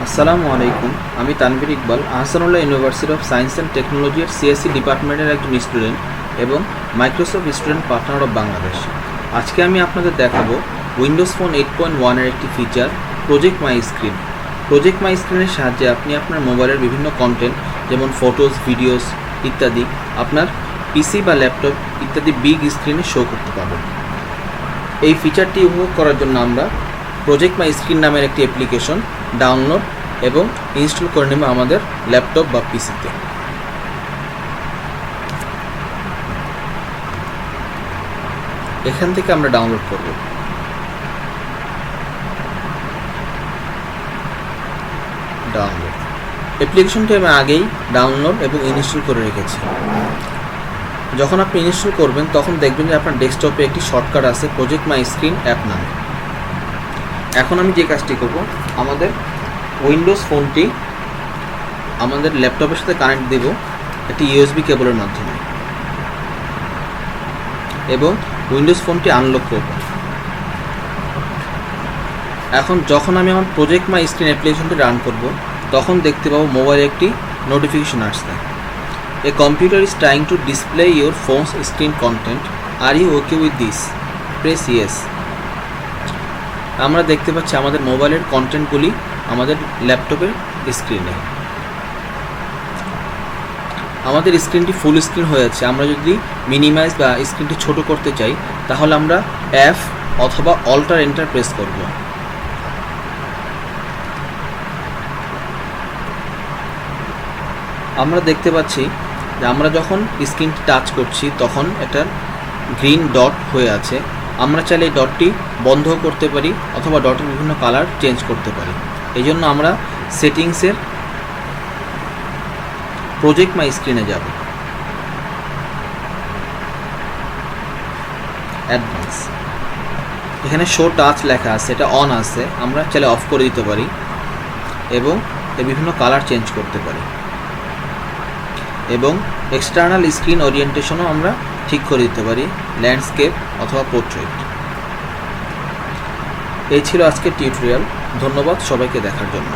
আসসালামু আলাইকুম। আমি Tanvir Iqbal, Ahsanullah university of science and technology এর সিএসসি ডিপার্টমেন্টের একজন স্টুডেন্ট এবং Microsoft student partner of Bangladesh. আজকে আমি আপনাদের দেখাবো উইন্ডোজ ফোন 8.1 এর একটি feature project my screen. Project my স্ক্রিনের সাহায্যে আপনি আপনার মোবাইলের বিভিন্ন কন্টেন্ট যেমন ফটোস, ভিডিওস ইত্যাদি আপনার পিসি বা ল্যাপটপ ইত্যাদি বিগ স্ক্রিনে শো করতে পারবেন। এই ফিচারটি উপভোগ করার জন্য আমরা প্রজেক্ট মাই স্ক্রিন নামের একটি অ্যাপ্লিকেশন ডাউনলোড এবং ইনস্টল করে নেব আমাদের ল্যাপটপ বা পিসিতে। এখান থেকে আমরা ডাউনলোড করব। ডাউনলোড অ্যাপ্লিকেশনটি আমি আগেই ডাউনলোড এবং ইনস্টল করে রেখেছি। যখন আপনি ইনস্টল করবেন তখন দেখবেন যে আপনার ডেস্কটপে একটি শর্টকাট আছে প্রজেক্ট মাই স্ক্রিন অ্যাপ নামে। এখন আমি যে কাজটি করব, আমাদের উইন্ডোজ ফোনটি আমাদের ল্যাপটপের সাথে কানেক্ট দেব একটি ইউএসবি কেবলের মাধ্যমে এবং উইন্ডোজ ফোনটি আনলক করব। এখন যখন আমি আমার প্রজেক্ট মাই স্ক্রিন অ্যাপ্লিকেশনটি রান করব তখন দেখতে পাবো মোবাইলে একটি নোটিফিকেশন আসছে, a computer is trying to display your phone's screen content, are you okay with this, press yes. আমরা দেখতে পাচ্ছি আমাদের মোবাইলের কন্টেন্টগুলি আমাদের ল্যাপটপের স্ক্রিনে। আমাদের স্ক্রিনটি ফুল স্ক্রিন হয়েছে। আমরা যদি মিনিমাইজ বা স্ক্রিনটি ছোট করতে চাই তাহলে আমরা এফ অথবা অল্টার এন্টার প্রেস করব। আমরা দেখতে পাচ্ছি যে আমরা যখন স্ক্রিনটি টাচ করছি তখন একটা গ্রিন ডট হয়ে আছে। আমরা চাইলে এই ডটটি বন্ধ করতে পারি অথবা ডটের বিভিন্ন কালার চেঞ্জ করতে পারি। এই জন্য আমরা সেটিংসের প্রজেক্ট মাই স্ক্রিনে যাব, অ্যাডভান্স, এখানে শো টাচ লেখা আছে, এটা অন আছে, আমরা চাইলে অফ করে দিতে পারি এবং এর বিভিন্ন কালার চেঞ্জ করতে পারি এবং এক্সটার্নাল স্ক্রিন ওরিয়েন্টেশনও আমরা ঠিক করে দিতে পারি, ল্যান্ডস্কেপ অথবা পোর্ট্রেট। এই ছিল আজকের টিউটোরিয়াল। ধন্যবাদ সবাইকে দেখার জন্য।